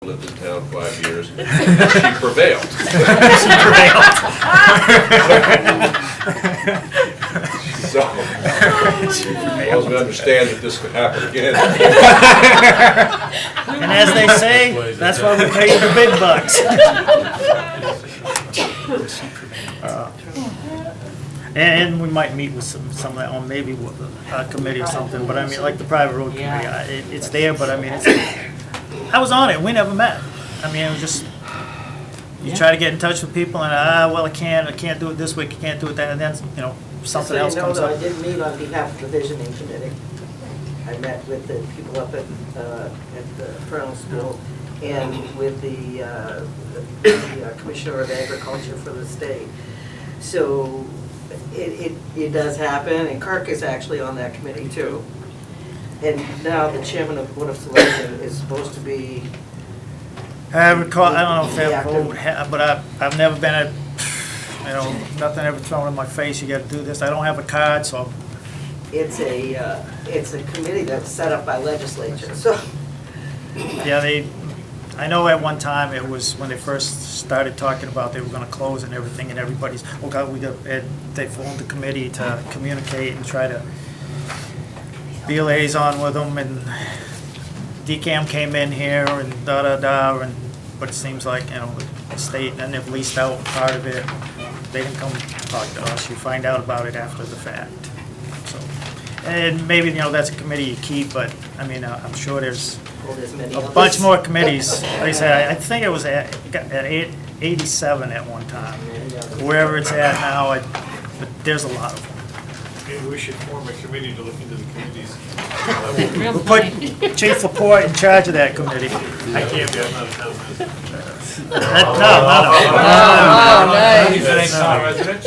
lived in town 5 years. She prevailed. She prevailed. So, as long as we understand that this could happen again. And as they say, that's why we pay you the big bucks. And we might meet with some of that on maybe with a committee or something, but I mean, like the private road committee, it's there, but I mean, I was on it, we never met. I mean, it was just, you try to get in touch with people and, well, I can't do it this week, I can't do it that, and then, you know, something else comes So up. I did meet on behalf of the visioning committee. I met with the people up at the Fresno School and with the Commissioner of Agriculture for the state. So it does happen, and Kirk is actually on that committee too. And now the chairman of the Board of Selectmen is supposed to be. I recall, I don't know if that active. vote, but I've never been at, you know, nothing ever thrown in my face, you gotta do this, I don't have a card, so. It's a committee that's set up by legislature, so. Yeah, I know at one time it was when they first started talking about they were gonna close and everything, and everybody's, oh God, they formed a committee to communicate and try to be a liaison with them, and DCAM came in here and but it seems like, you know, the state, and they've leased out part of it. They didn't come talk to us, you find out about it after the fact, so. And maybe, you know, that's a committee you keep, but, I mean, I'm sure there's a bunch more committees. Like I said, I think it was at 87 at one time. Wherever it's at now, but there's a lot of them. Maybe we should form a committee to look into the committees. We'll put Chief Laporte in charge of that committee. I can't be, I'm not a town resident.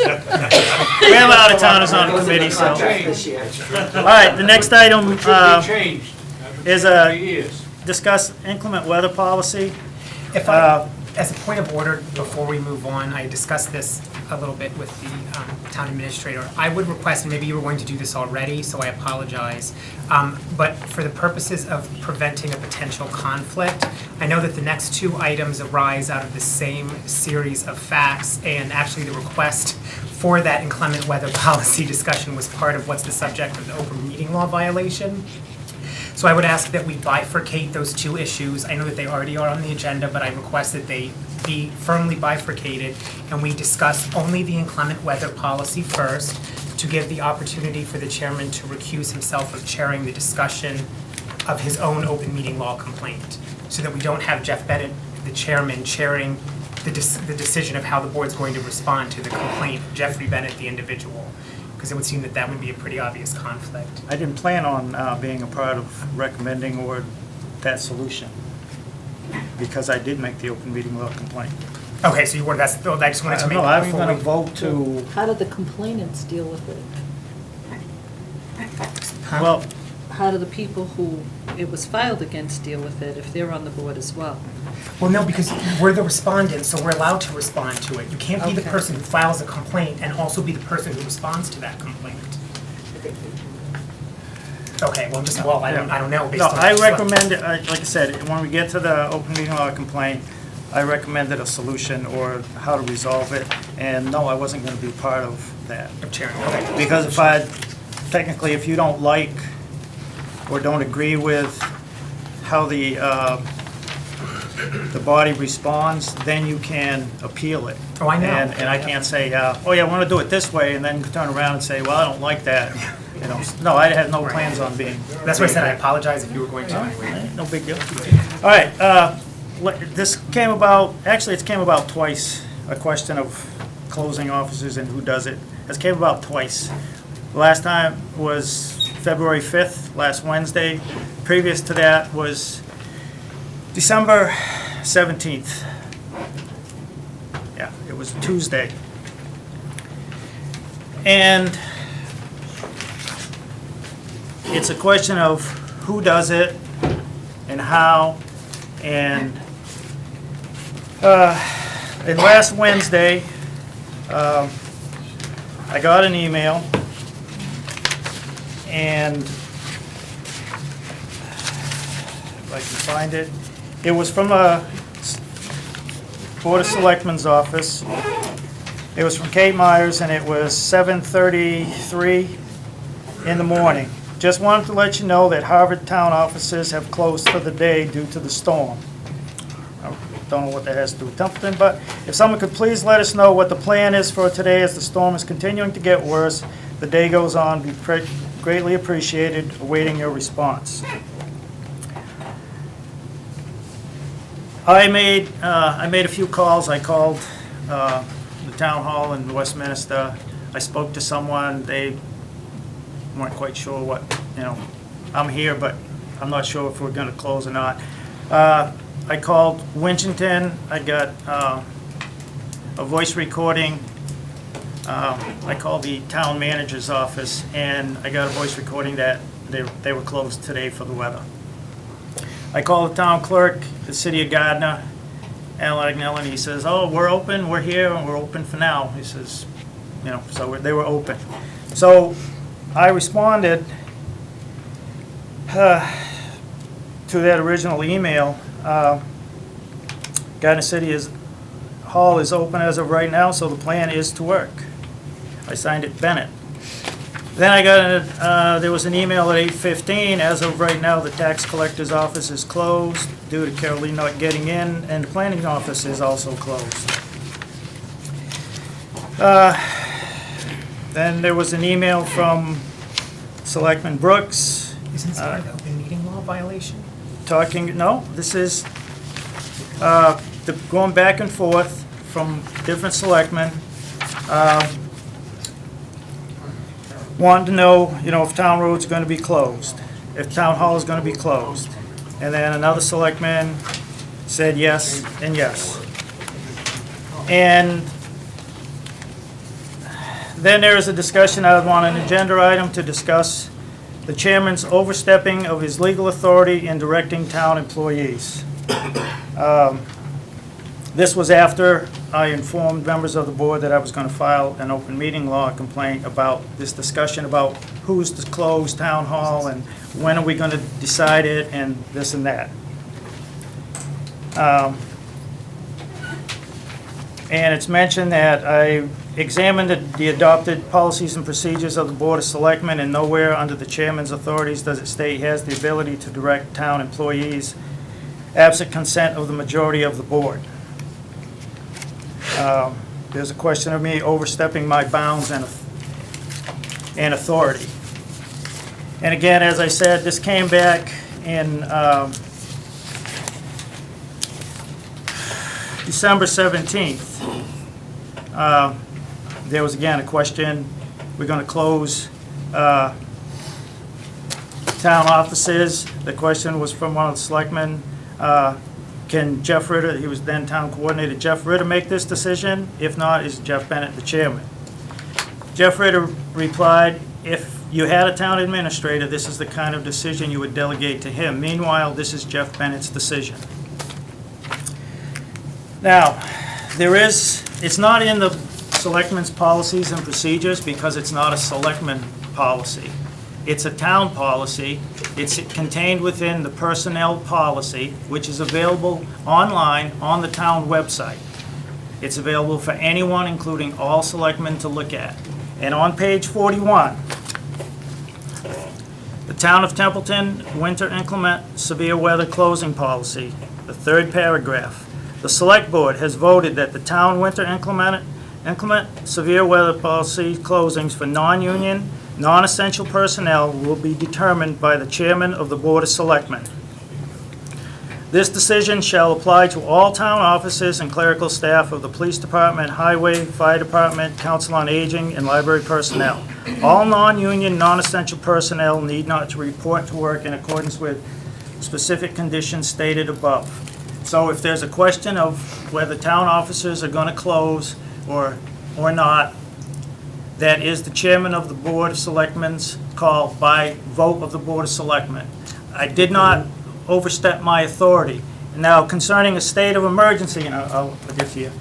We have out-of-towners on the committee, so. All right, the next item is discuss inclement weather policy. If I, as a point of order, before we move on, I discussed this a little bit with the town administrator. I would request, and maybe you were going to do this already, so I apologize, but for the purposes of preventing a potential conflict, I know that the next two items arise out of the same series of facts, and actually the request for that inclement weather policy discussion was part of what's the subject of the open meeting law violation. So I would ask that we bifurcate those two issues. I know that they already are on the agenda, but I request that they be firmly bifurcated and we discuss only the inclement weather policy first to give the opportunity for the chairman to recuse himself of chairing the discussion of his own open meeting law complaint, so that we don't have Jeff Bennett, the chairman, chairing the decision of how the board's going to respond to the complaint of Jeffrey Bennett, the individual. Because it would seem that that would be a pretty obvious conflict. I didn't plan on being a part of recommending or that solution, because I did make the open meeting law complaint. Okay, so you were, I just wanted to make. No, I'm going to vote to, How did the complainants deal with it? well, How do the people who it was filed against deal with it, if they're on the board as well? Well, no, because we're the respondent, so we're allowed to respond to it. You can't be the Okay. person who files a complaint and also be the person who responds to that complaint. Okay, well, I don't know. based no, on- I recommend, like I said, when we get to the open meeting law complaint, I recommended a solution or how to resolve it, and no, I wasn't going to be part of that. Of chairing, okay. Because technically, if you don't like or don't agree with how the body responds, then you can appeal it. Oh, I know. And I can't say, oh yeah, I want to do it this way, and then turn around and say, well, I don't like that. You know, no, I had no plans on being. That's why I said I apologize if you were going to anyway. No big deal. All right, this came about, actually, it's came about twice, a question of closing offices and who does it. This came about twice. Last time was February 5th, last Wednesday. Previous to that was December 17th. Yeah, it was Tuesday. And it's a question of who does it and how. And last Wednesday, I got an email, and if I can find it, It was from a Board of Selectmen's office. It was from Kate Myers, and it was 7:33 in the morning. Just wanted to let you know that Harvard town offices have closed for the day due to the storm. I don't know what that has to do with Templeton, but if someone could please let us know what the plan is for today as the storm is continuing to get worse. The day goes on, be greatly appreciated, awaiting your response. I made a few calls. I called the town hall in Westminster. I spoke to someone. They weren't quite sure what, I'm here, but I'm not sure if we're going to close or not. I called Winchendon. I got a voice recording. I called the town manager's office, and I got a voice recording that they were closed today for the weather. I called the town clerk, the city of Gardner, Alan Agnell, and he says, "Oh, we're open, we're here, and we're open for now." He says, so they were open. So I responded to that original email. Gardner City Hall is open as of right now, so the plan is to work. I signed it Bennett. Then I got there was an email at 8:15. As of right now, the tax collector's office is closed due to Caroline not getting in, and the planning office is also closed. Then there was an email from Selectman Brooks Isn't this part of the open meeting law violation? this is going back and forth from different selectmen. Wanted to know, if town road's going to be closed, if town hall is going to be closed. And then another selectman said yes and yes. And then there is a discussion, I want an agenda item to discuss the chairman's overstepping of his legal authority in directing town employees. This was after I informed members of the board that I was going to file an open meeting law complaint about this discussion about who's to close town hall and when are we going to decide it and this and that. And it's mentioned that I examined the adopted policies and procedures of the Board of Selectmen, and nowhere under the chairman's authorities does it state he has the ability to direct town employees absent consent of the majority of the board. There's a question of me overstepping my bounds and authority. And again, as I said, this came back in December 17th. There was again a question, we're going to close town offices. The question was from one of the selectmen, can Jeff Ritter, he was then town coordinator, Jeff Ritter make this decision? If not, is Jeff Bennett the chairman? Jeff Ritter replied, if you had a town administrator, this is the kind of decision you would delegate to him. Meanwhile, this is Jeff Bennett's decision. Now, it's not in the selectmen's policies and procedures because it's not a selectman policy. It's a town policy. It's contained within the personnel policy, which is available online on the town website. It's available for anyone, including all selectmen, to look at. And on page 41, the Town of Templeton Winter Inclement Severe Weather Closing Policy, the third paragraph. The Select Board has voted that the town winter inclement severe weather policy closings for non-union, non-essential personnel will be determined by the chairman of the Board of Selectmen. This decision shall apply to all town offices and clerical staff of the police department, highway, fire department, council on aging, and library personnel. All non-union, non-essential personnel need not to report to work in accordance with specific conditions stated above. So if there's a question of whether town offices are going to close or not, that is the chairman of the Board of Selectmen's call by vote of the Board of Selectmen. I did not overstep my authority. Now, concerning a state of emergency, and I'll give you,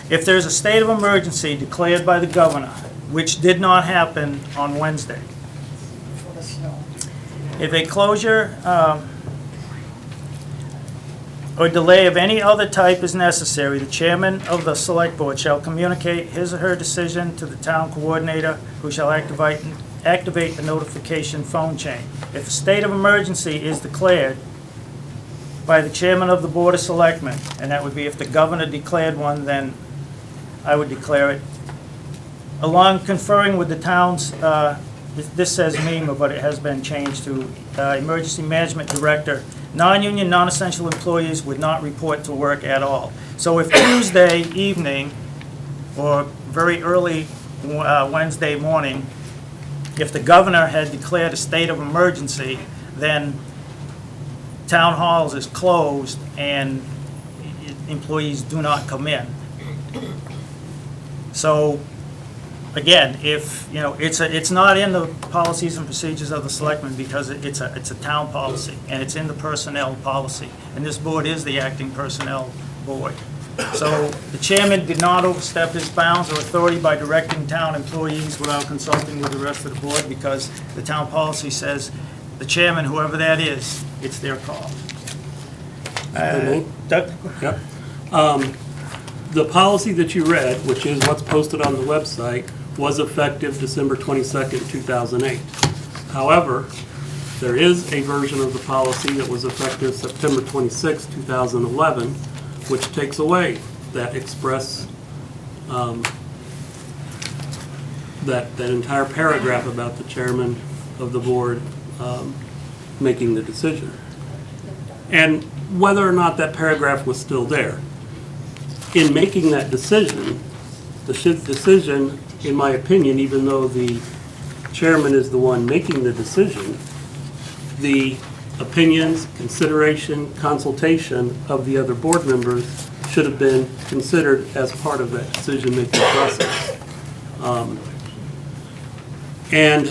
if there's a state of emergency declared by the governor, which did not happen on Wednesday, if a closure or delay of any other type is necessary, the chairman of the select board shall communicate his or her decision to the town coordinator, who shall activate the notification phone chain. If a state of emergency is declared by the chairman of the board of selectmen, and that would be if the governor declared one, then I would declare it, along conferring with the town's, this says MEMA, but it has been changed to Emergency Management Director, non-union, non-essential employees would not report to work at all. So if Tuesday evening or very early Wednesday morning, if the governor had declared a state of emergency, then town halls is closed and employees do not come in. So, again, if, you know, it's not in the policies and procedures of the selectmen because it's a town policy, and it's in the personnel policy, and this board is the acting personnel board. So the chairman did not overstep his bounds or authority by directing town employees without consulting with the rest of the board, because the town policy says the chairman, whoever that is, it's their call. Doug? Yep. The policy that you read, which is what's posted on the website, was effective December 22nd, 2008. However, there is a version of the policy that was effective September 26, 2011, which takes away that express, that entire paragraph about the chairman of the board making the decision. And whether or not that paragraph was still there, in making that decision, the decision, in my opinion, even though the chairman is the one making the decision, the opinions, consideration, consultation of the other board members should have been considered as part of that decision-making process. And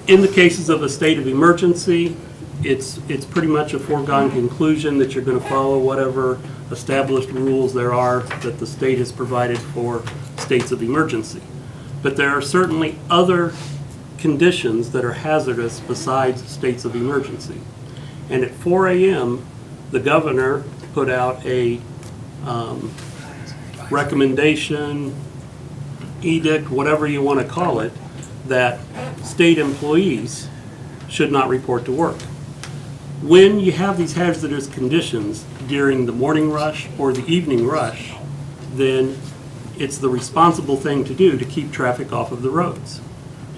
in the cases of a state of emergency, it's pretty much a foregone conclusion that you're going to follow whatever established rules there are that the state has provided for states of emergency. But there are certainly other conditions that are hazardous besides states of emergency. And at 4 a.m., the governor put out a recommendation, edict, whatever you want to call it, that state employees should not report to work. When you have these hazardous conditions during the morning rush or the evening rush, then it's the responsible thing to do to keep traffic off of the roads.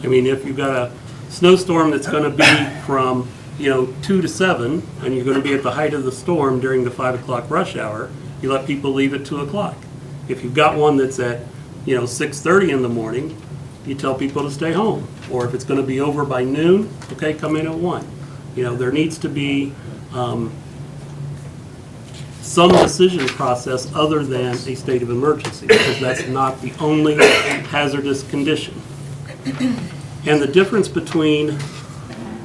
I mean, if you've got a snowstorm that's going to be from, 2 to 7, and you're going to be at the height of the storm during the 5 o'clock rush hour, you let people leave at 2 o'clock. If you've got one that's at, 6:30 in the morning, you tell people to stay home. Or if it's going to be over by noon, okay, come in at 1. There needs to be some decision process other than a state of emergency, because that's not the only hazardous condition. And the difference between,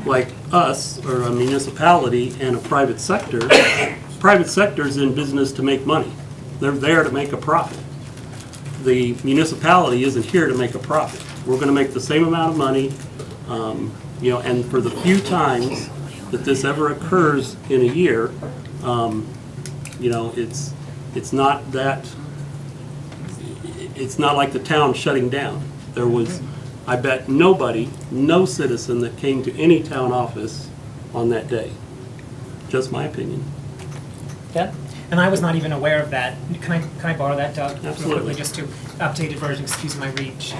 like us, or a municipality, and a private sector is in business to make money. They're there to make a profit. The municipality isn't here to make a profit. We're going to make the same amount of money, and for the few times that this ever occurs in a year, it's not like the town shutting down. There was, I bet no citizen that came to any town office on that day. Just my opinion. Yeah, and I was not even aware of that. Can I borrow that, Doug? Real Absolutely. quickly, just to updated version, excuse my reach.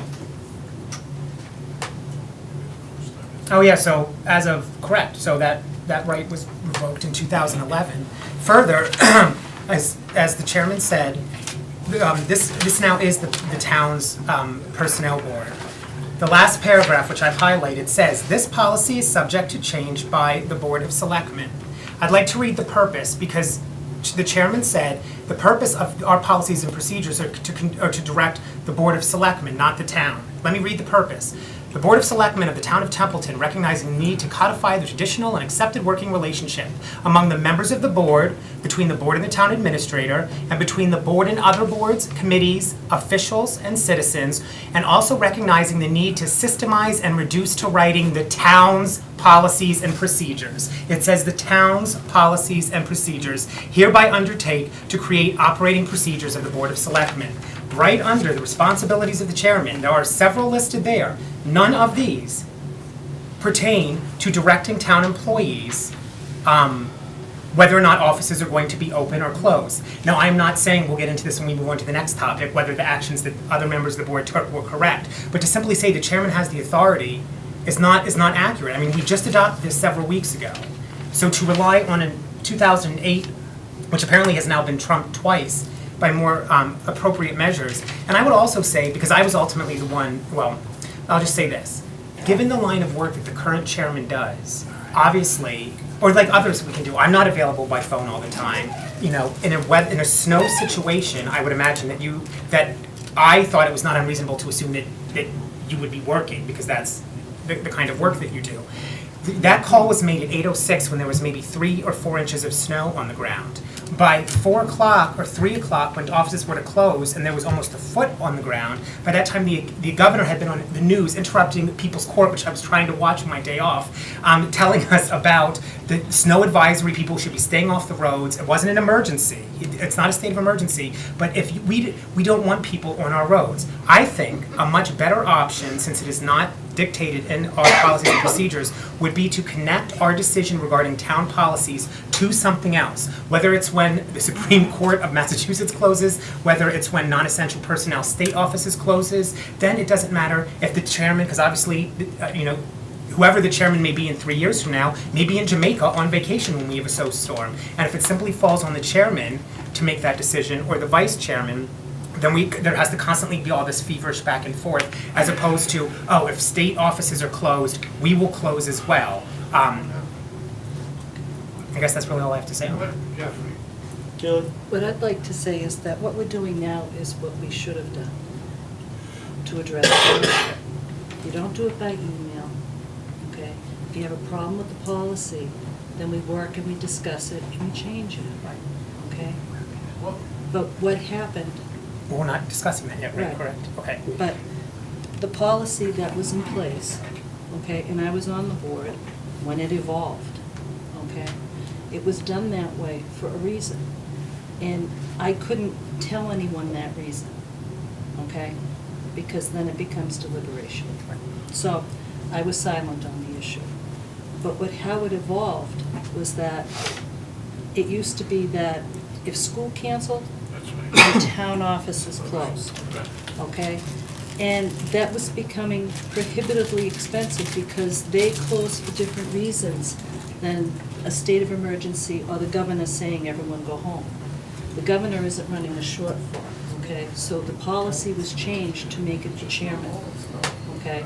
Oh yeah, so correct, so that right was revoked in 2011. Further, as the chairman said, this now is the town's personnel board. The last paragraph, which I've highlighted, says, "This policy is subject to change by the Board of Selectmen." I'd like to read the purpose, because the chairman said the purpose of our policies and procedures are to direct the Board of Selectmen, not the town. Let me read the purpose. The Board of Selectmen of the Town of Templeton, recognizing the need to codify the traditional and accepted working relationship among the members of the board, between the board and the town administrator, and between the board and other boards, committees, officials, and citizens, and also recognizing the need to systemize and reduce to writing the town's policies and procedures. It says the town's policies and procedures hereby undertake to create operating procedures of the Board of Selectmen. Right under the responsibilities of the chairman, there are several listed there. None of these pertain to directing town employees whether or not offices are going to be open or closed. Now, I'm not saying, we'll get into this when we move on to the next topic, whether the actions that other members of the board took were correct, but to simply say the chairman has the authority is not accurate. I mean, we just adopted this several weeks ago. So to rely on a 2008, which apparently has now been trumped twice by more appropriate measures. And I would also say, because I was ultimately the one, well, I'll just say this. Given the line of work that the current chairman does, obviously, or like others we can do, I'm not available by phone all the time. You know, in a snow situation, I would imagine that I thought it was not unreasonable to assume that you would be working, because that's the kind of work that you do. That call was made at 8:06 when there was maybe 3 or 4 inches of snow on the ground. By 4 o'clock or 3 o'clock, when offices were to close and there was almost a foot on the ground, by that time the governor had been on the news interrupting People's Court, which I was trying to watch on my day off, telling us about the snow advisory, people should be staying off the roads. It wasn't an emergency. It's not a state of emergency, but if we don't want people on our roads. I think a much better option, since it is not dictated in our policies and procedures, would be to connect our decision regarding town policies to something else. Whether it's when the Supreme Court of Massachusetts closes, whether it's when non-essential personnel state offices closes, then it doesn't matter if the chairman, because obviously, whoever the chairman may be in 3 years from now, may be in Jamaica on vacation when we have a snowstorm. And if it simply falls on the chairman to make that decision, or the vice chairman, then there has to constantly be all this feverish back and forth, as opposed to, oh, if state offices are closed, we will close as well. I guess that's really all I have to say on that. Julie? What I'd like to say is that what we're doing now is what we should have done to address it. You don't do it by email, okay? If you have a problem with the policy, then we work and we discuss it and we change it, okay? But what happened, Well, we're not discussing that yet, right? Right. Correct, okay. but the policy that was in place, okay, and I was on the board when it evolved, okay? It was done that way for a reason. And I couldn't tell anyone that reason, okay? Because then it becomes deliberation. So I was silent on the issue. But how it evolved was that it used to be that if school canceled, the town office is closed, okay? And that was becoming prohibitively expensive because they closed for different reasons than a state of emergency or the governor saying everyone go home. The governor isn't running a shortfall, okay? So the policy was changed to make it the chairman, okay?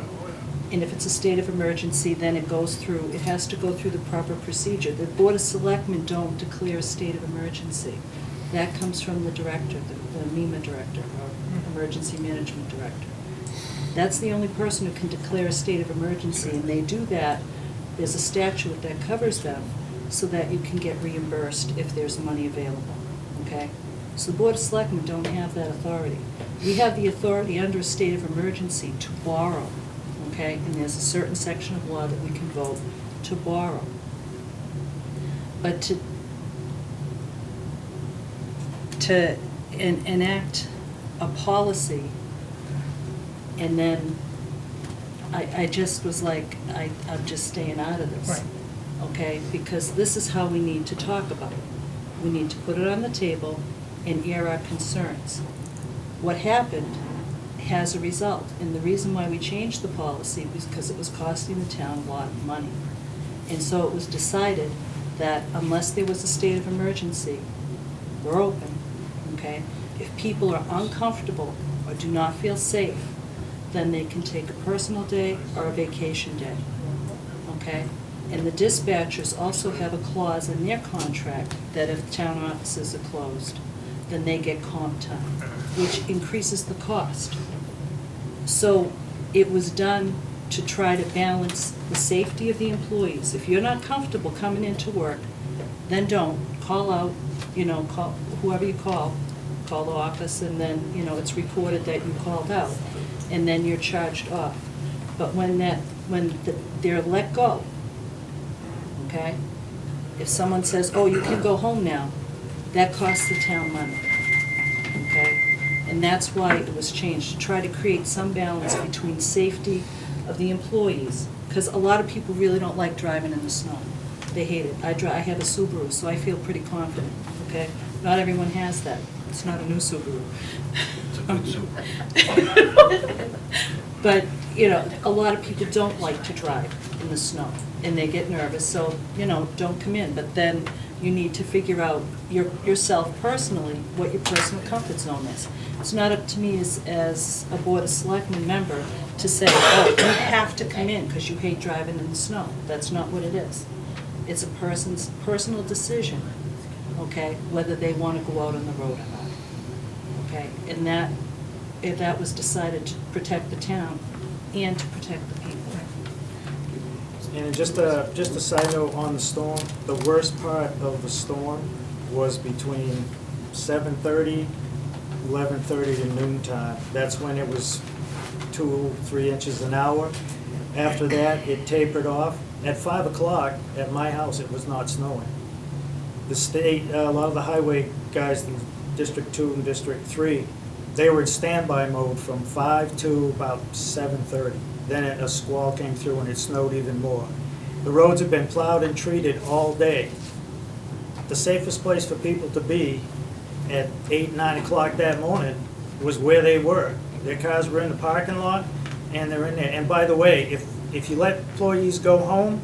And if it's a state of emergency, then it has to go through the proper procedure. The Board of Selectmen don't declare a state of emergency. That comes from the director, the MEMA director, or emergency management director. That's the only person who can declare a state of emergency, and they do that. There's a statute that covers them so that you can get reimbursed if there's money available, okay? So the Board of Selectmen don't have that authority. We have the authority under a state of emergency to borrow, okay? And there's a certain section of law that we can vote to borrow. But to enact a policy, and then I just was like, I'm just staying out of this. Right. Okay, because this is how we need to talk about it. We need to put it on the table and air our concerns. What happened has a result, and the reason why we changed the policy was because it was costing the town a lot of money. And so it was decided that unless there was a state of emergency, we're open, okay? If people are uncomfortable or do not feel safe, then they can take a personal day or a vacation day, okay? And the dispatchers also have a clause in their contract that if town offices are closed, then they get comp time, which increases the cost. So it was done to try to balance the safety of the employees. If you're not comfortable coming into work, then don't. Call out, call whoever you call the office, and then, it's recorded that you called out, and then you're charged off. But they're let go, okay? If someone says, oh, you can go home now, that costs the town money, okay? And that's why it was changed, to try to create some balance between safety of the employees, because a lot of people really don't like driving in the snow. They hate it. I have a Subaru, so I feel pretty confident, okay? Not everyone has that. It's not a new Subaru. It's a good Subaru. But, a lot of people don't like to drive in the snow, and they get nervous, so, don't come in. But then you need to figure out yourself personally, what your personal comfort zone is. It's not up to me as a Board of Selectmen member to say, oh, you have to come in because you hate driving in the snow. That's not what it is. It's a person's personal decision, okay, whether they want to go out on the road or not, okay? And if that was decided to protect the town and to protect the people. And just a side note on the storm, the worst part of the storm was between 7:30, 11:30 to noon time. That's when it was 2-3 inches an hour. After that, it tapered off. At 5 o'clock at my house, it was not snowing. The state, a lot of the highway guys in District 2 and District 3, they were in standby mode from 5 to about 7:30. Then a squall came through and it snowed even more. The roads have been plowed and treated all day. The safest place for people to be at 8, 9 o'clock that morning was where they were. Their cars were in the parking lot and they're in there. And by the way, if you let employees go home,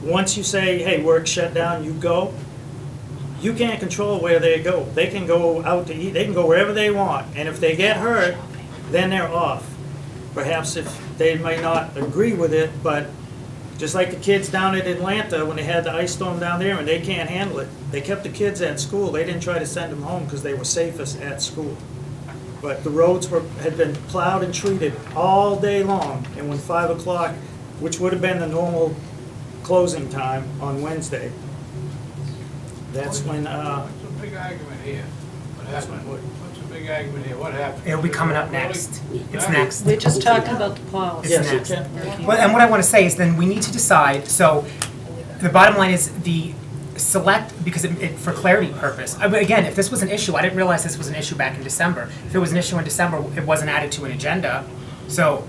once you say, hey, work shut down, you go, you can't control where they go. They can go out to eat, they can go wherever they want, and if they get hurt, then they're off. Perhaps if they might not agree with it, but just like the kids down at Atlanta when they had the ice storm down there and they can't handle it, they kept the kids at school. They didn't try to send them home because they were safest at school. But the roads had been plowed and treated all day long, and when 5 o'clock, which would have been the normal closing time on Wednesday, that's when, What's the big argument here? What happened? What's the big argument here? What happened? It'll be coming up next. It's next. We're just talking about the policy. It's yes, it next. can. Well, and what I want to say is then we need to decide, so the bottom line is the select, because for clarity purpose, again, if this was an issue, I didn't realize this was an issue back in December. If it was an issue in December, it wasn't added to an agenda, so,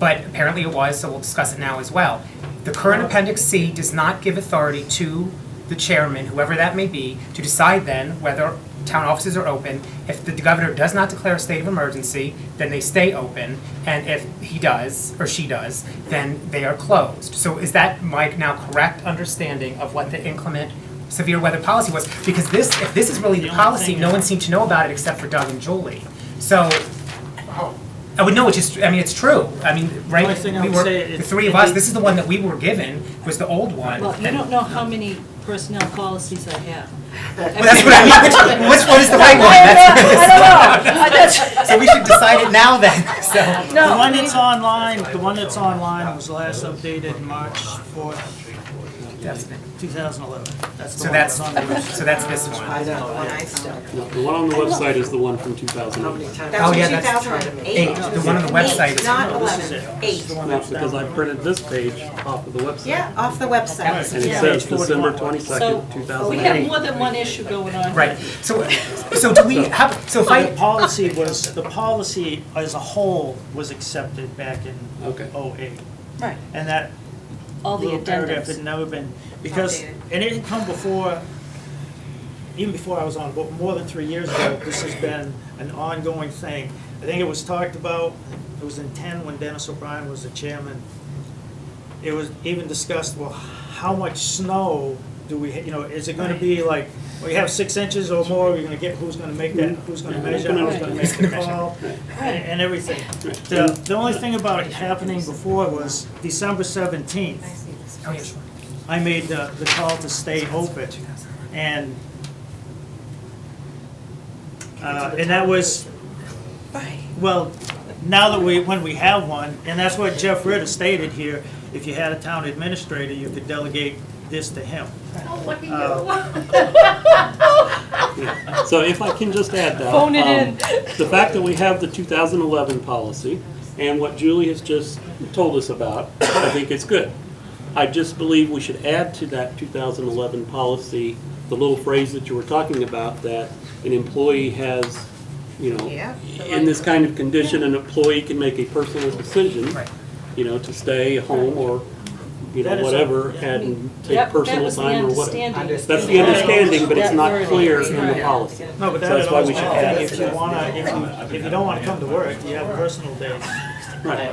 but apparently it was, so we'll discuss it now as well. The current Appendix C does not give authority to the chairman, whoever that may be, to decide then whether town offices are open. If the governor does not declare a state of emergency, then they stay open, and if he does, or she does, then they are closed. So is that my now correct understanding of what the inclement severe weather policy was? Because if this is really the policy, no one seemed to know about it except for Doug and Julie. So, I would know, it's true. I mean, right, The only thing I would say the is- three of us, this is the one that we were given, was the old one. Well, you don't know how many personnel policies I have. Well, that's what I mean, which one is the right one? I don't know. So we should decide it now then, so. The one that's online was last updated March 4th, 2011. That's the So one that's, that's on the website. so that's this one. I know, and I still. No, the one on the website is the one from 2008. Oh, yeah, that's 2008. The one on the website is. Not This is 11, it. This is 8. the one No, that's because I down. printed this page off of the website. Yeah, off the website. And it Yeah. says Page December 41. 22nd, So, we 2008. have more than one issue going on. Right, so do we, so if The I, policy as a whole was accepted back in Okay. '08. Right. And that All the little paragraph addendums. had never been, because, Updated. and it had come before, even before I was on, but more than 3 years ago, this has been an ongoing thing. I think it was talked about, it was in 10 when Dennis O'Brien was the chairman. It was even discussed, well, how much snow do we, is it gonna be like, well, you have 6 inches or more, we're gonna get, who's gonna make that, who's gonna measure, who's gonna make the call, and everything. The only thing about it happening before was December 17th. oh, yeah, sure. I made the call to stay open, and that was, well, now that when we have one, and that's what Jeff Ritter stated here, if you had a town administrator, you could delegate this to him. Oh, look at Yeah. So if I can just add that. Phone it in. The fact that we have the 2011 policy and what Julie has just told us about, I think it's good. I just believe we should add to that 2011 policy the little phrase that you were talking about, that an employee has, you know, Yeah. in this kind of condition, an employee can make a personal decision, Right. you know, to stay home or, you That know, is whatever, something, and That- take personal was the time or whatever. understanding. That's the understanding, but it's That not wording. clear in the Right. policy. No, but So that that's why we also, should add it. if you wanna, if you don't wanna come to work, you have personal days. Right,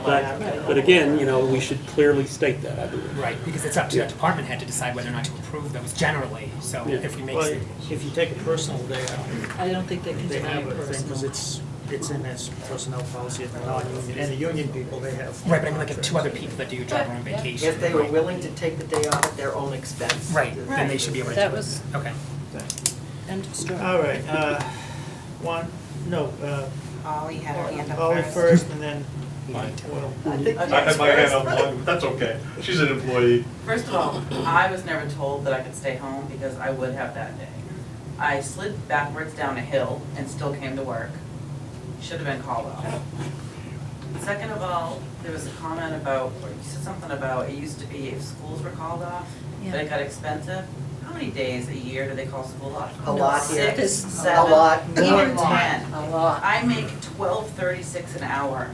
but again, you know, we should clearly state that, I believe. Right, because it's up to Yeah. the department head to decide whether or not to approve those generally, so Yeah. if we make. Well, if you take a personal day out, I don't think they can they deny have a a thing, because personal. it's in this personnel policy of the non-union, and the union people, they have. Right, but I mean, like, if two other people that do your job are on vacation. If they were right? willing to take the day off at their own expense. Right, then they should be able to do it. That was Okay. end of story. All right, Ollie had her hand up Ollie first. first, and then Fine. Will. I think I had my hand up long, but that's okay. She's an employee. First of all, I was never told that I could stay home because I would have that day. I slid backwards down a hill and still came to work. Should have been called off. Second of all, there was a comment about, or you said something about, it used to be if schools were called off, but it got expensive. How many days a year do they call school off? A lot here. 6, A 7, lot. even A lot. 10. A lot. I make $12.36 an hour,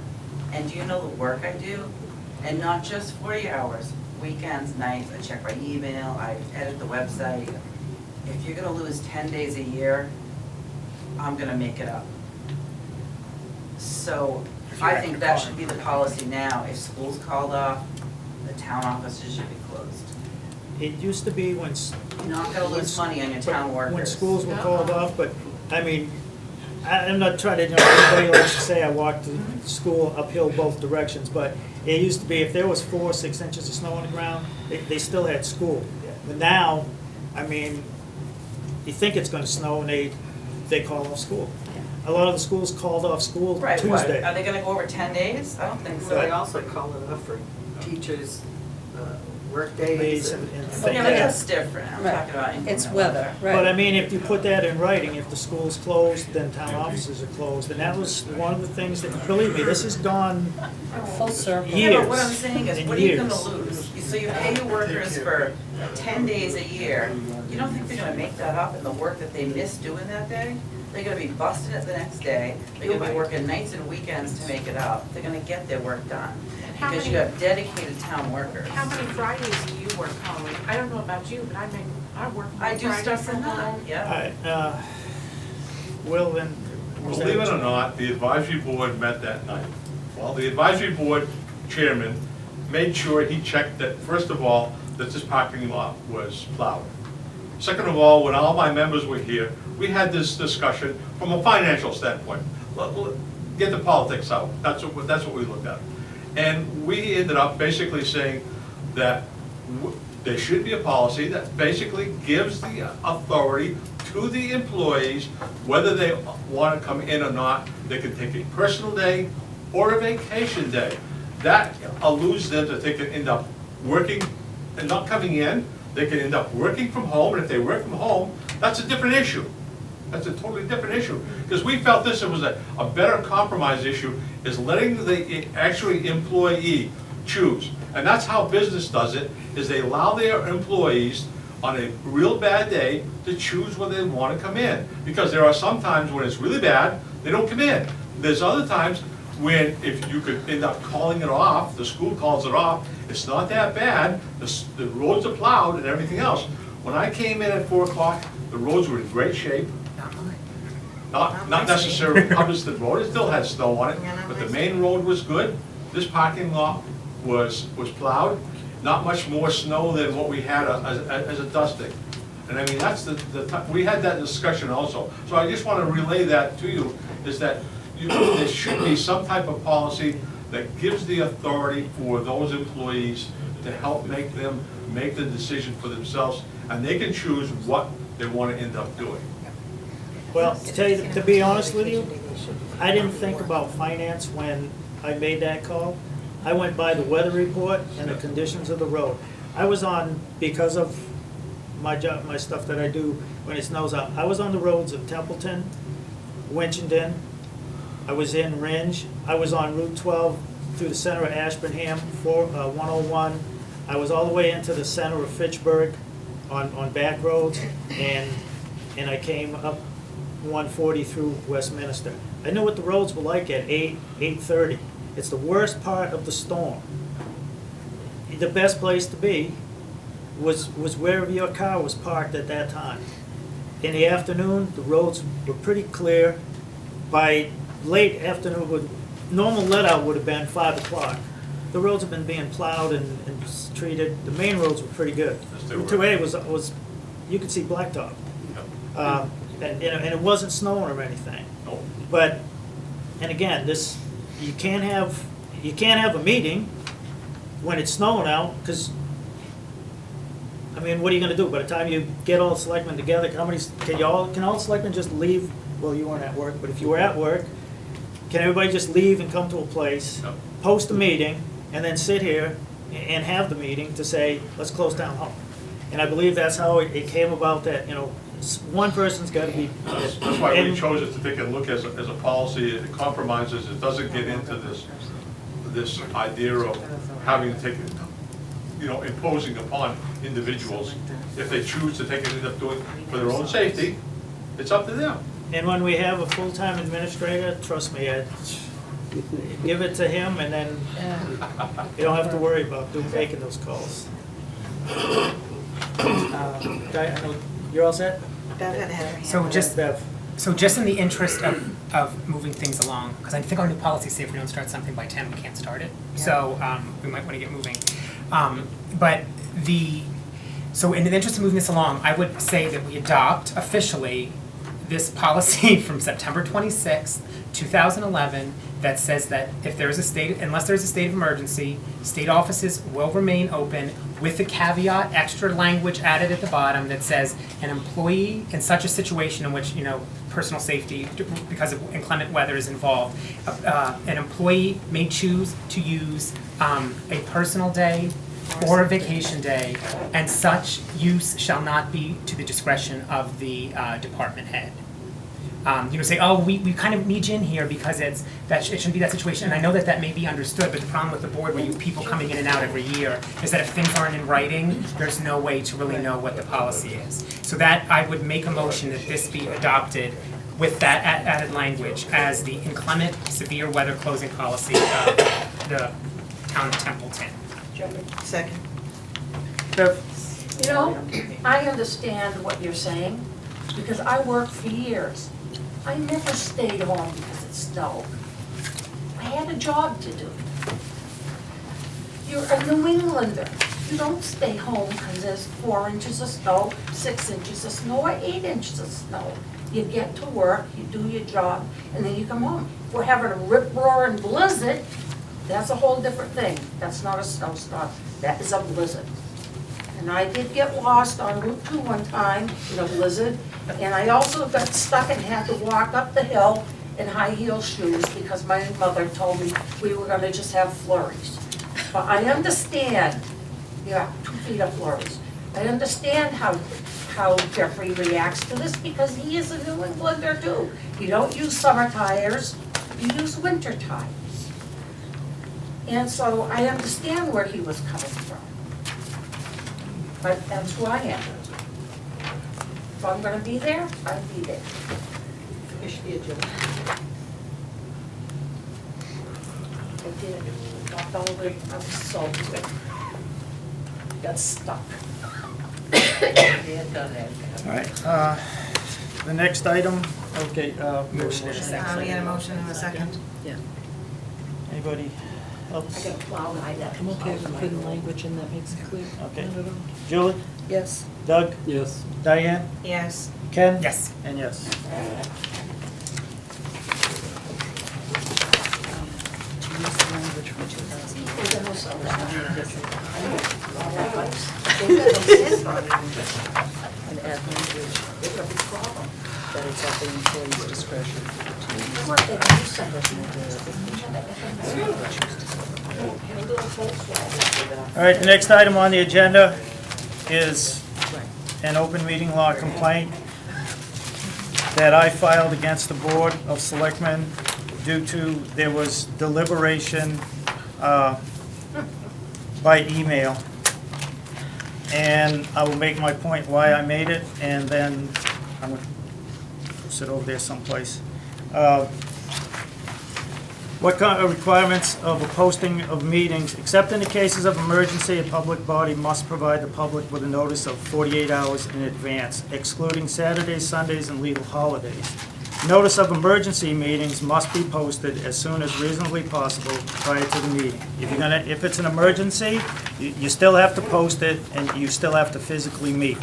and do you know the work I do? And not just 40 hours, weekends, nights, I check my email, I edit the website. If you're gonna lose 10 days a year, I'm gonna make it up. So, I think that should be the policy now. If school's called off, the town offices should be closed. It used to be when. You're not gonna lose money on your town workers. When schools were called off, but, I mean, I'm not trying to, you know, everybody likes to say I walked to school uphill both directions, but it used to be if there was 4 or 6 inches of snow on the ground, they still had school. But now, I mean, you think it's gonna snow and they call off school. A lot of the schools called off school Right, what, Tuesday. are they gonna go over 10 days? I don't think So they so. also call it off for teachers' work Days days and and. things. Yeah, but that's different. I'm Right. talking about inclement It's weather, right. But I mean, if you put that in writing, if the school's closed, then town offices are closed, and that was one of the things that, believe me, this has gone Full circle. Yeah, but what I'm years saying is, and what are you gonna years. lose? So you pay your workers for 10 days a year, you don't think they're gonna make that up in the work that they missed doing that day? They're gonna be busting it the next day, they're gonna be working nights and weekends to make it up, they're gonna get their work done. How Because you many- have dedicated town workers. How many Fridays do you work, Holly? I don't know about you, but I work I more do Fridays stuff from from home, home. yeah. All right, Will, then. was that- Believe it or not, the advisory board met that night. Well, the advisory board chairman made sure he checked that, first of all, that this parking lot was plowed. Second of all, when all my members were here, we had this discussion from a financial standpoint. Get the politics out, that's what we looked at. And we ended up basically saying that there should be a policy that basically gives the authority to the employees, whether they want to come in or not. They can take a personal day or a vacation day. That allows them to take and end up working and not coming in. They can end up working from home, and if they work from home, that's a different issue. That's a totally different issue. Because we felt this was a better compromise issue, is letting the actually employee choose. And that's how business does it, is they allow their employees on a real bad day to choose whether they want to come in. Because there are some times when it's really bad, they don't come in. There's other times when if you could end up calling it off, the school calls it off, it's not that bad, the roads are plowed and everything else. When I came in at 4 o'clock, the roads were in great shape. Not mine. Not necessarily Hubbardston Road, it still had snow on it, but the main road was good. This parking lot was plowed, not much more snow than what we had as a dusting. And I mean, that's we had that discussion also. So I just want to relay that to you, is that there should be some type of policy that gives the authority for those employees to help make them make the decision for themselves, and they can choose what they want to end up doing. Well, to be honest with you, I didn't think about finance when I made that call. I went by the weather report and the conditions of the road. I was on, because of my job, my stuff that I do when it snows out, I was on the roads of Templeton, Winchendon, I was in Ringe, I was on Route 12 through the center of Ashburnham, 101. I was all the way into the center of Fitchburg on back roads, and I came up 140 through Westminster. I knew what the roads were like at 8:30. It's the worst part of the storm. The best place to be was wherever your car was parked at that time. In the afternoon, the roads were pretty clear. By late afternoon, normal let-out would have been 5 o'clock. The roads have been being plowed and treated. The main roads were pretty good. Route 2A was, you could see blacktop. And it wasn't snowing or anything. No. But, and again, this, you can't have a meeting when it's snowing out, because, I mean, what are you gonna do? By the time you get all the selectmen together, can all the selectmen just leave? Well, you weren't at work, but if you were at work, can everybody just leave and come to a place, No. post a meeting, and then sit here and have the meeting to say, let's close town hall? And I believe that's how it came about, that, one person's gotta be. That's why we chose it to take a look as a policy. It compromises, it doesn't get into this idea of having to take it, imposing upon individuals. If they choose to take it, end up doing it for their own safety, it's up to them. And when we have a full-time administrator, trust me, Ed, give it to him, and then you don't have to worry about making those calls. You're all set? Bev had her hand So up. just, Bev? so just in the interest of moving things along, because I think our new policy says if we don't start something by 10, we can't start it. So we might want to get moving. So in the interest of moving this along, I would say that we adopt officially this policy from September 26th, 2011, that says that if there is unless there is a state of emergency, state offices will remain open, with the caveat, extra language added at the bottom that says an employee in such a situation in which, personal safety because of inclement weather is involved, an employee may choose to use a personal day or a vacation day, and such use shall not be to the discretion of the department head. Say, oh, we kind of need you in here because it shouldn't be that situation. And I know that may be understood, but the problem with the board, where you have people coming in and out every year, is that if things aren't in writing, there's no way to really know what the policy is. So that I would make a motion that this be adopted with that added language as the inclement severe weather closing policy of the town of Templeton. Second. Bev? I understand what you're saying, because I worked for years. I never stayed home because it snowed. I had a job to do. You're a New Englander. You don't stay home because there's 4 inches of snow, 6 inches of snow, or 8 inches of snow. You get to work, you do your job, and then you come home. If we're having a rip-roaring blizzard, that's a whole different thing. That's not a snowstorm, that is a blizzard. And I did get lost on Route 2 one time in a blizzard, and I also got stuck and had to walk up the hill in high heel shoes because my mother told me we were gonna just have flurries. But I understand, 2 feet of flurries. I understand how Jeffrey reacts to this because he is a New Englander too. You don't use summer tires, you use winter tires. And so I understand where he was coming from. But that's who I am. If I'm gonna be there, I'll be there. Finish the agenda. I did, got all the, I was so quick. Got stuck. All right, the next item, okay, motion. We had a motion and a second. Anybody else? I got a plow and I got. I'm okay with putting language in that makes it clear. Okay. Not at all. Julie? Yes. Doug? Yes. Diane? Yes. Ken? Yes. And yes. To use the language from 2000. There's no summer. And add language. It's a big problem. that it's at the employee's discretion All right, the next item on the agenda is an open meeting law complaint that I filed against the Board of Selectmen due to, there was deliberation by email. And I will make my point why I made it, and then I'm going to sit over there someplace. What kind of requirements of a posting of meetings, except in the cases of emergency, a public body must provide the public with a notice of 48 hours in advance, excluding Saturdays, Sundays, and legal holidays. Notice of emergency meetings must be posted as soon as reasonably possible prior to the meeting. If it's an emergency, you still have to post it, and you still have to physically meet.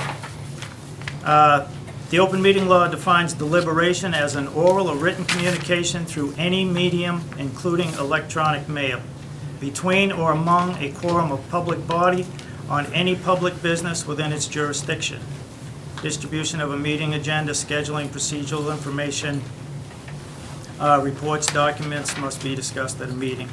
The open meeting law defines deliberation as an oral or written communication through any medium, including electronic mail, between or among a quorum of public body on any public business within its jurisdiction. Distribution of a meeting agenda, scheduling, procedural information, reports, documents must be discussed at a meeting.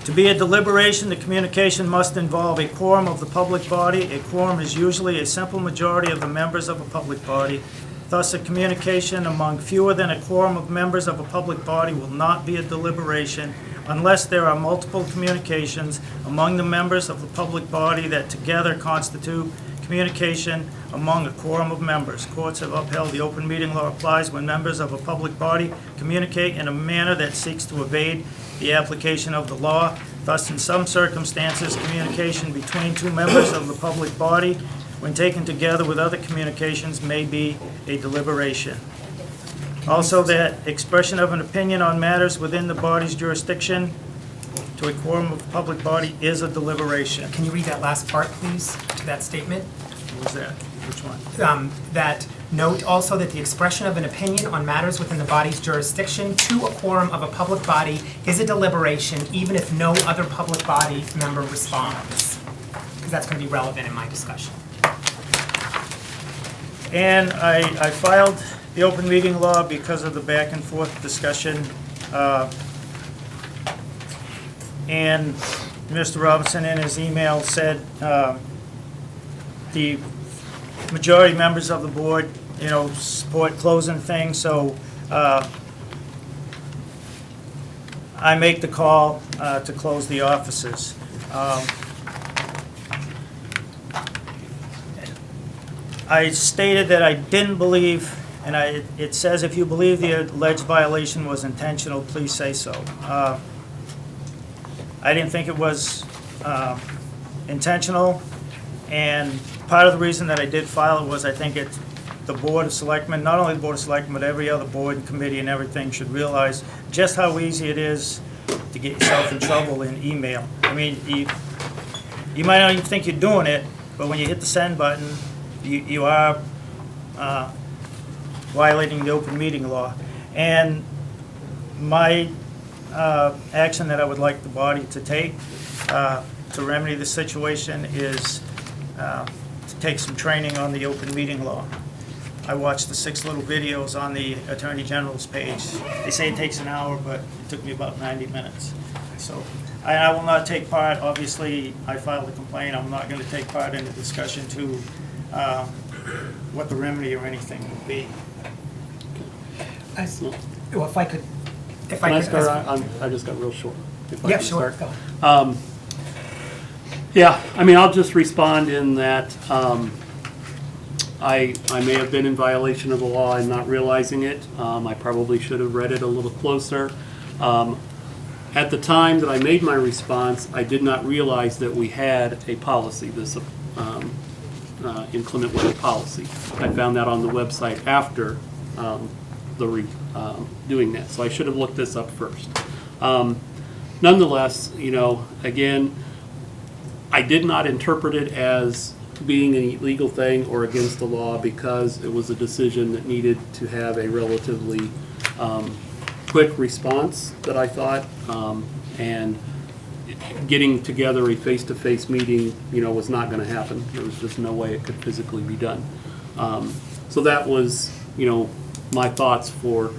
To be a deliberation, the communication must involve a quorum of the public body. A quorum is usually a simple majority of the members of a public body. Thus, a communication among fewer than a quorum of members of a public body will not be a deliberation unless there are multiple communications among the members of the public body that together constitute communication among a quorum of members. Courts have upheld the open meeting law applies when members of a public body communicate in a manner that seeks to evade the application of the law. Thus, in some circumstances, communication between two members of the public body, when taken together with other communications, may be a deliberation. Also, that expression of an opinion on matters within the body's jurisdiction to a quorum of the public body is a deliberation. Can you read that last part, please, to that statement? What was that? Which one? That note also that the expression of an opinion on matters within the body's jurisdiction to a quorum of a public body is a deliberation, even if no other public body member responds. Because that's going to be relevant in my discussion. And I filed the open meeting law because of the back and forth discussion. And Mr. Robinson in his email said the majority members of the board, support closing things, so I make the call to close the offices. I stated that I didn't believe, and it says if you believe the alleged violation was intentional, please say so. I didn't think it was intentional, and part of the reason that I did file it was I think the Board of Selectmen, not only the Board of Selectmen, but every other board and committee and everything should realize just how easy it is to get yourself in trouble in email. I mean, you might not even think you're doing it, but when you hit the send button, you are violating the open meeting law. And my action that I would like the body to take to remedy the situation is to take some training on the open meeting law. I watched the 6 little videos on the Attorney General's page. They say it takes an hour, but it took me about 90 minutes. So I will not take part. Obviously, I filed a complaint. I'm not going to take part in the discussion to what the remedy or anything would be. Well, if I could... Can I start? I just got real short. If I Yeah, can sure. start. Go. Yeah, I mean, I'll just respond in that I may have been in violation of the law and not realizing it. I probably should have read it a little closer. At the time that I made my response, I did not realize that we had a policy, this inclement weather policy. I found that on the website after doing that, so I should have looked this up first. Nonetheless, again, I did not interpret it as being an illegal thing or against the law because it was a decision that needed to have a relatively quick response that I thought, and getting together a face-to-face meeting, was not going to happen. There was just no way it could physically be done. So that was, my thoughts for,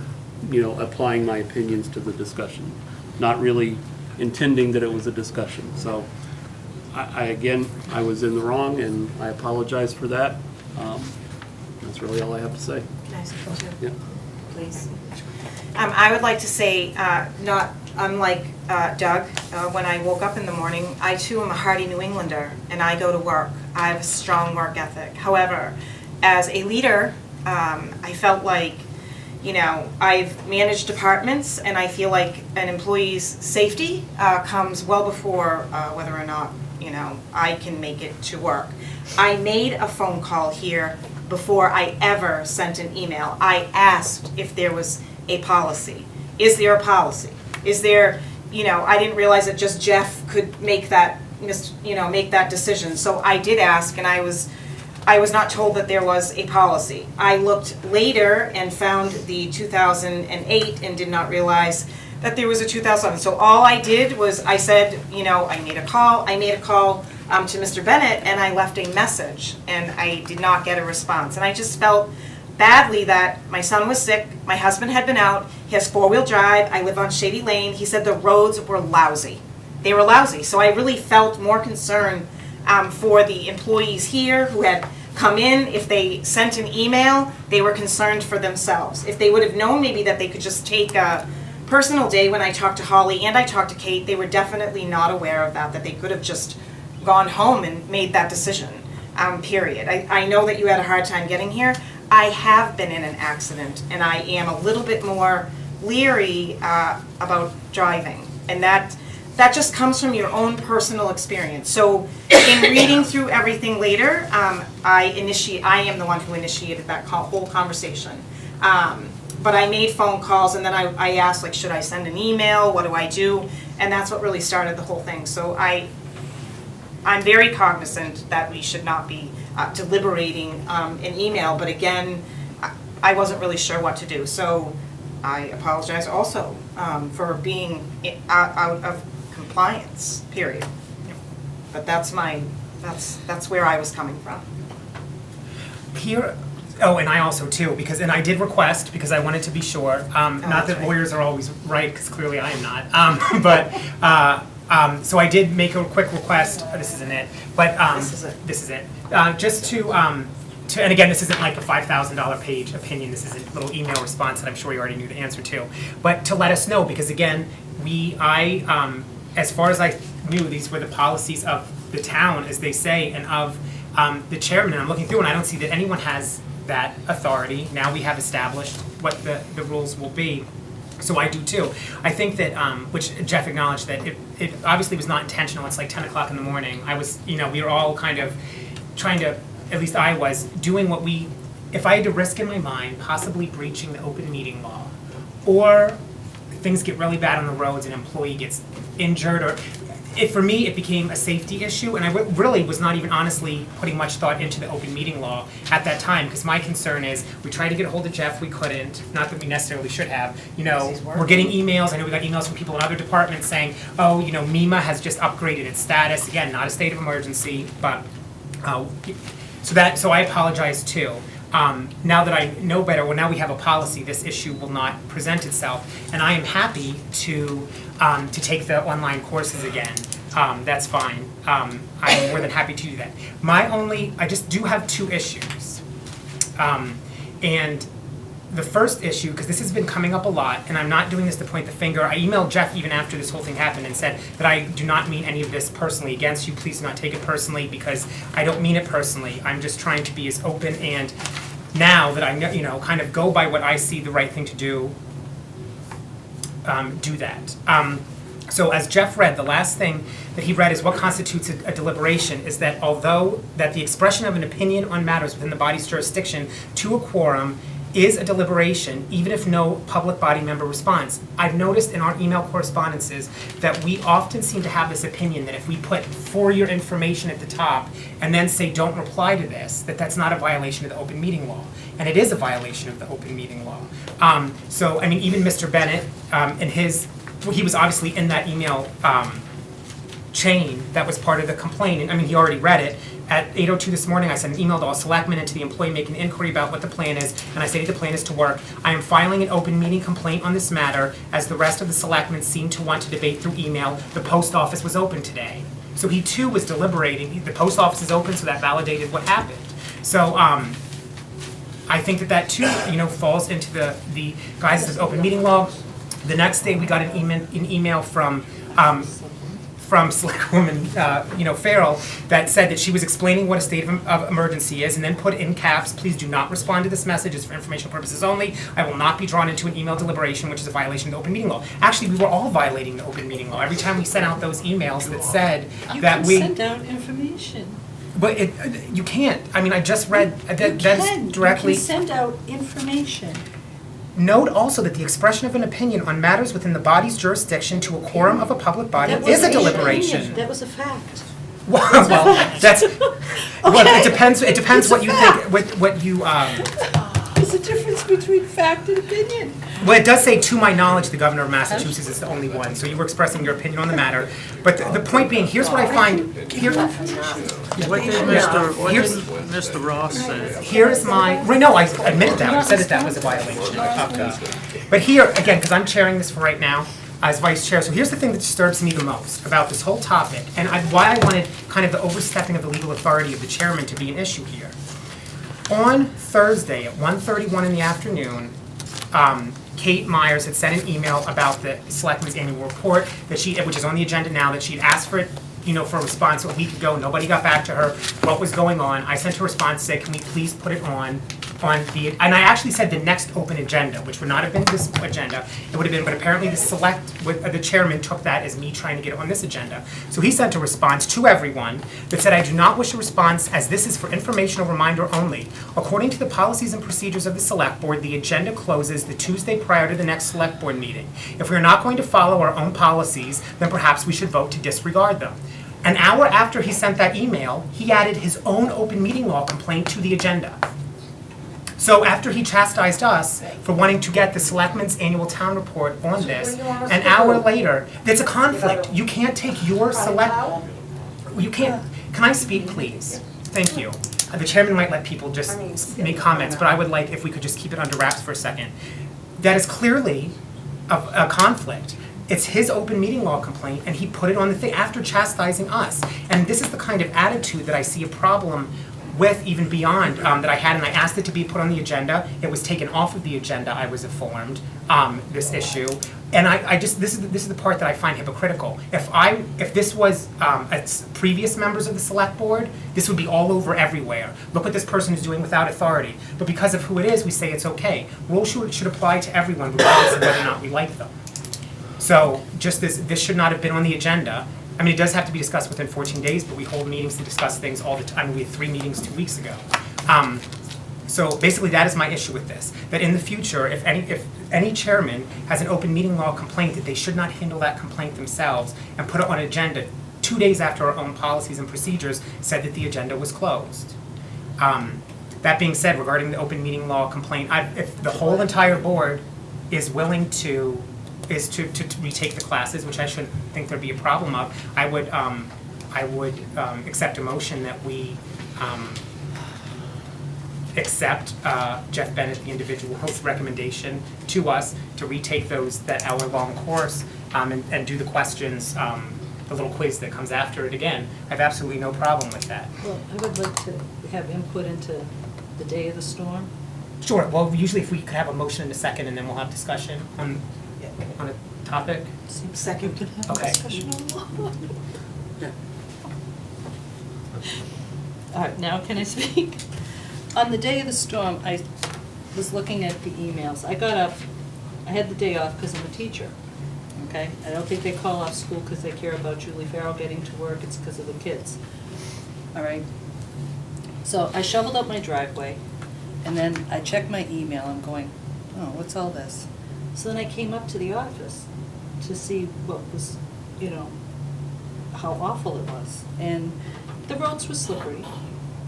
applying my opinions to the discussion, not really intending that it was a discussion. So again, I was in the wrong, and I apologize for that. That's really all I have to say. Can I say something too? Yeah. Please. I would like to say, not unlike Doug, when I woke up in the morning, I too am a hardy New Englander, and I go to work. I have a strong work ethic. However, as a leader, I felt like, I've managed departments, and I feel like an employee's safety comes well before whether or not, I can make it to work. I made a phone call here before I ever sent an email. I asked if there was a policy. Is there a policy? Is there, I didn't realize that just Jeff could make that, make that decision. So I did ask, and I was not told that there was a policy. I looked later and found the 2008 and did not realize that there was a 2007. So all I did was I said, I made a call to Mr. Bennett, and I left a message, and I did not get a response. And I just felt badly that my son was sick, my husband had been out, he has four-wheel drive, I live on Shady Lane. He said the roads were lousy. They were lousy. So I really felt more concern for the employees here who had come in. If they sent an email, they were concerned for themselves. If they would have known maybe that they could just take a personal day. When I talked to Holly and I talked to Kate, they were definitely not aware of that they could have just gone home and made that decision, period. I know that you had a hard time getting here. I have been in an accident, and I am a little bit more leery about driving, and that just comes from your own personal experience. So in reading through everything later, I am the one who initiated that whole conversation. But I made phone calls, and then I asked, like, should I send an email? What do I do? And that's what really started the whole thing. So I'm very cognizant that we should not be deliberating an email, but again, I wasn't really sure what to do. So I apologize also for being out of compliance, period. But that's where I was coming from. Here, and I also too, and I did request, because I wanted to be sure, not that lawyers are always right, because clearly I am not, so I did make a quick request. This isn't it, but this is it. Just to, and again, this isn't like a $5,000 page opinion. This is a little email response that I'm sure you already knew the answer to. But to let us know, because again, as far as I knew, these were the policies of the town, as they say, and of the chairman. And I'm looking through, and I don't see that anyone has that authority. Now we have established what the rules will be. So I do too. I think that, which Jeff acknowledged, that it obviously was not intentional. It's like 10 o'clock in the morning. I was, we were all kind of trying to, at least I was, doing what if I had to risk in my mind possibly breaching the open meeting law, or things get really bad on the roads, an employee gets injured, or for me, it became a safety issue, and I really was not even honestly putting much thought into the open meeting law at that time, because my concern is, we tried to get a hold of Jeff, we couldn't, not that we necessarily should have, we're getting emails, I know we got emails from people in other departments saying, oh, MEMA has just upgraded its status, again, not a state of emergency, but, so I apologize too. Now that I know better, well, now we have a policy, this issue will not present itself, and I am happy to take the online courses again. That's fine. I'm more than happy to do that. I just do have two issues. And the first issue, because this has been coming up a lot, and I'm not doing this to point the finger. I emailed Jeff even after this whole thing happened and said that I do not mean any of this personally against you. Please do not take it personally, because I don't mean it personally. I'm just trying to be as open, and now that I know, kind of go by what I see the right thing to do, do that. So as Jeff read, the last thing that he read is what constitutes a deliberation is that although that the expression of an opinion on matters within the body's jurisdiction to a quorum is a deliberation, even if no public body member responds. I've noticed in our email correspondences that we often seem to have this opinion that if we put for your information at the top and then say don't reply to this, that's not a violation of the open meeting law. And it is a violation of the open meeting law. So, I mean, even Mr. Bennett, he was obviously in that email chain that was part of the complaint. And, I mean, he already read it, at 8:02 this morning, I sent an email to all selectmen and to the employee making an inquiry about what the plan is, and I stated the plan is to work. I am filing an open meeting complaint on this matter, as the rest of the selectmen seem to want to debate through email. The post office was open today. So he too was deliberating. The post office is open, so that validated what happened. So, I think that too, falls into the guise of open meeting law. The next day, we got an email from Selectwoman, Farrell, that said that she was explaining what a state of emergency is, and then put in caps, please do not respond to this message, it's for informational purposes only. I will not be drawn into an email deliberation, which is a violation of the open meeting law. Actually, we were all violating the open meeting law. Every time we sent out those emails that said that we. You can send out information. But you can't. I mean, I just read that's directly. You can send out information. Note also that the expression of an opinion on matters within the body's jurisdiction to a quorum of a public body That is a wasn't an deliberation. opinion. That was a fact. Well, that's, well, it depends It's what a you fact. think, what you, There's a difference between fact and opinion. well, it does say, to my knowledge, the governor of Massachusetts is the only one, so you were expressing your opinion on the matter. But the point being, here's what I find, here, What did Mr. Ross say? here's my, right, no, I admitted that, I said that was a violation of the, but here, again, because I'm chairing this for right now, as vice chair, so here's the thing that disturbs me the most about this whole topic, and why I wanted kind of the overstepping of the legal authority of the chairman to be an issue here. On Thursday at 1:31 in the afternoon, Kate Myers had sent an email about the Selectmen's annual report that which is on the agenda now, that she'd asked for it, for a response a week ago. Nobody got back to her. What was going on? I sent her a response saying, can we please put it on the, and I actually said the next open agenda, which would not have been this agenda. It would have been, but apparently the chairman took that as me trying to get it on this agenda. So he sent a response to everyone that said, I do not wish a response, as this is for informational reminder only. According to the policies and procedures of the select board, the agenda closes the Tuesday prior to the next select board meeting. If we are not going to follow our own policies, then perhaps we should vote to disregard them. An hour after he sent that email, he added his own open meeting law complaint to the agenda. So after he chastised us for wanting to get the Selectmen's annual town report on this, an hour later, that's a conflict. You can't take your you can't, can I speak, please? Thank you. The chairman might let people just make comments, but I would like if we could just keep it under wraps for a second. That is clearly a conflict. It's his open meeting law complaint, and he put it on the thing after chastising us. And this is the kind of attitude that I see a problem with, even beyond that I had, and I asked it to be put on the agenda. It was taken off of the agenda, I was informed, this issue. And I just, this is the part that I find hypocritical. If this was previous members of the select board, this would be all over everywhere. Look what this person is doing without authority. But because of who it is, we say it's okay. Rules should apply to everyone, regardless of whether or not we like them. So just this should not have been on the agenda. I mean, it does have to be discussed within 14 days, but we hold meetings to discuss things all the time. We had 3 meetings 2 weeks ago. So basically, that is my issue with this. That in the future, if any chairman has an open meeting law complaint, that they should not handle that complaint themselves and put it on an agenda 2 days after our own policies and procedures said that the agenda was closed. That being said, regarding the open meeting law complaint, if the whole entire board is willing to retake the classes, which I shouldn't think there'd be a problem of, I would accept a motion that we accept Jeff Bennett, the individual's recommendation to us to retake that hour-long course and do the questions, the little quiz that comes after it again. I have absolutely no problem with that. Well, I would like to have input into the day of the storm. Sure, well, usually if we could have a motion in a second and then we'll have discussion on a topic. Second. Okay. All right, now can I speak? On the day of the storm, I was looking at the emails. I got up, I had the day off because I'm a teacher, okay? I don't think they call off school because they care about Julie Farrell getting to work, it's because of the kids, all right? So I shoveled up my driveway, and then I checked my email, I'm going, oh, what's all this? So then I came up to the office to see what was, how awful it was. And the roads were slippery,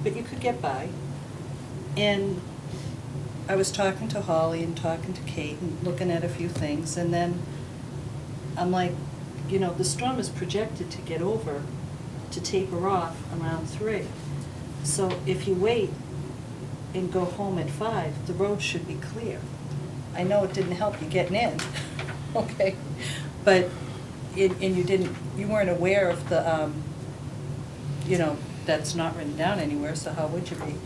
but you could get by. And I was talking to Holly and talking to Kate and looking at a few things, and then I'm like, the storm is projected to get over, to taper off around 3. So if you wait and go home at 5, the road should be clear. I know it didn't help you getting in, okay? But, and you weren't aware of the, that's not written down anywhere, so how would you be?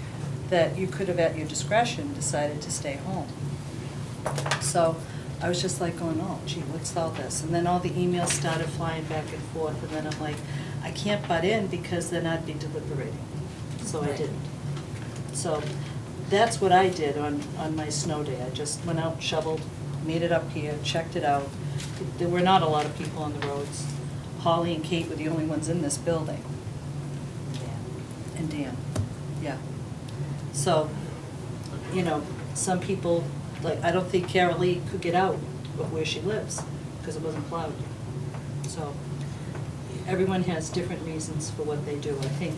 That you could have at your discretion decided to stay home. So I was just like going, oh gee, what's all this? And then all the emails started flying back and forth, and then I'm like, I can't butt in because then I'd be deliberating. So I didn't. So that's what I did on my snow day. I just went out, shoveled, made it up here, checked it out. There were not a lot of people on the roads. Holly and Kate were the only ones in this building. And Dan, yeah. So, some people, like, I don't think Carol Lee could get out of where she lives because it wasn't plowed. So, everyone has different reasons for what they do. I think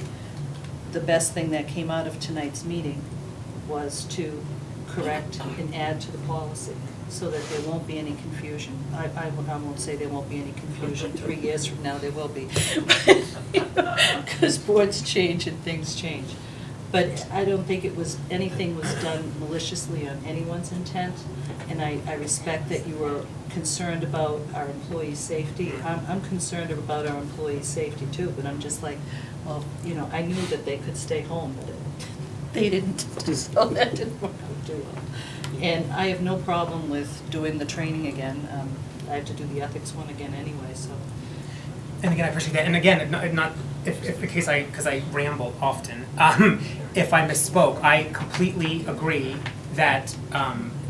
the best thing that came out of tonight's meeting was to correct and add to the policy so that there won't be any confusion. I won't say there won't be any confusion. 3 years from now, there will be. Because boards change and things change. But I don't think anything was done maliciously on anyone's intent, and I respect that you were concerned about our employees' safety. I'm concerned about our employees' safety too, but I'm just like, well, I knew that they could stay home, but they didn't, so that didn't work out too well. And I have no problem with doing the training again. I have to do the ethics one again anyway, so. And again, I appreciate that. And again, not if the case because I ramble often. If I misspoke, I completely agree that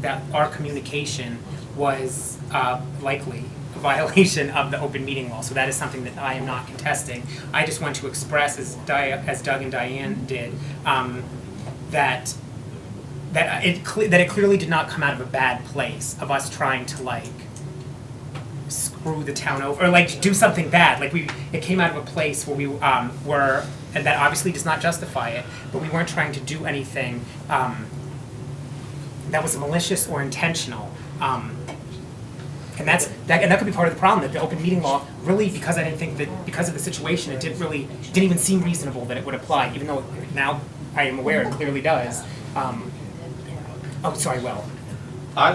that our communication was likely a violation of the open meeting law. So that is something that I am not contesting. I just want to express, as Doug and Diane did, that it clearly did not come out of a bad place of us trying to screw the town over or do something bad. It came out of a place where we were, and that obviously does not justify it, but we weren't trying to do anything that was malicious or intentional. And that could be part of the problem, that the open meeting law really, because I didn't think that because of the situation, it didn't even seem reasonable that it would apply, even though now I am aware it clearly does. I'd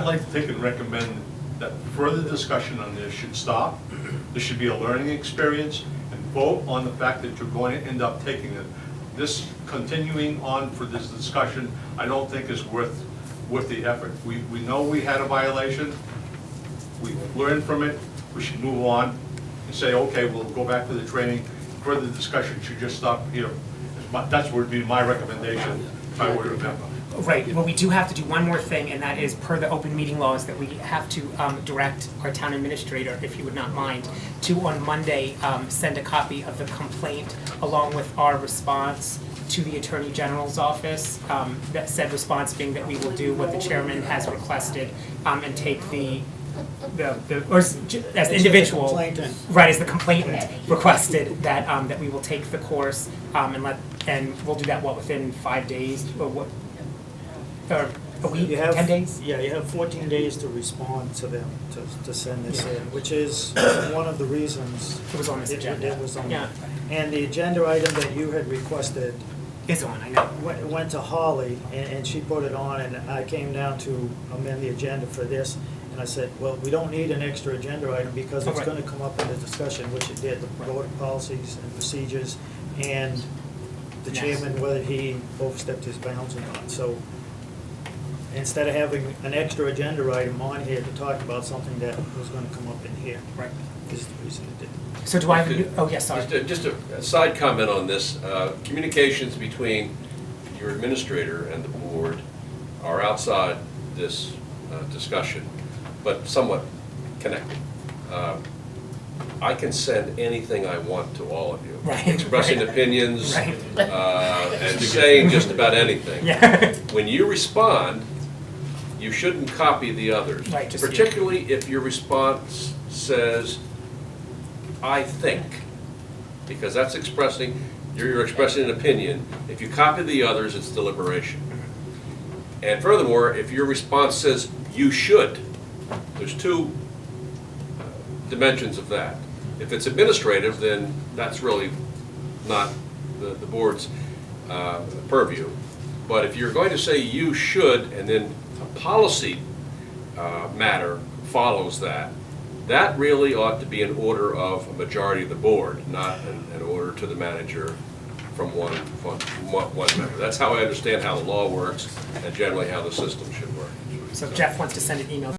like to take and recommend that further discussion on this should stop. This should be a learning experience, and vote on the fact that you're going to end up taking it. This continuing on for this discussion, I don't think is worth the effort. We know we had a violation. We learned from it. We should move on and say, okay, we'll go back to the training. Further discussion should just stop here. That would be my recommendation if I were a member. Right, well, we do have to do one more thing, and that is per the open meeting laws that we have to direct our town administrator, if you would not mind, to on Monday send a copy of the complaint along with our response to the Attorney General's office. That said response being that we will do what the chairman has requested and take as the individual, right, as the complainant requested that we will take the course and we'll do that within 5 days or what. Or a week, 10 days? Yeah, you have 14 days to respond to them, to send this in, which is one of the reasons. It was on this agenda. It was on. Yeah. And the agenda item that you had requested. Is on, I know. Went to Holly, and she put it on, and I came down to amend the agenda for this, and I said, well, we don't need an extra agenda item because it's gonna come up in the discussion, which it did, the board policies and procedures, and the chairman, whether he overstepped his bounds or not, so. Instead of having an extra agenda item on here to talk about something that was going to come up in here. Right. This is the reason it did. So do I have a oh yes, sorry. Just a side comment on this. Communications between your administrator and the board are outside this discussion, but somewhat connected. I can send anything I want to all of you. Right. Expressing opinions Right. And saying just about anything. Yeah. When you respond, you shouldn't copy the others. Right, just particularly if your response says, I think, because that's expressing, you're expressing an opinion. If you copy the others, it's deliberation. And furthermore, if your response says, you should, there's two dimensions of that. If it's administrative, then that's really not the board's. purview. But if you're going to say you should, and then a policy matter follows that, that really ought to be an order of a majority of the board, not an order to the manager from one member. That's how I understand how the law works and generally how the system should work. So if Jeff wants to send an email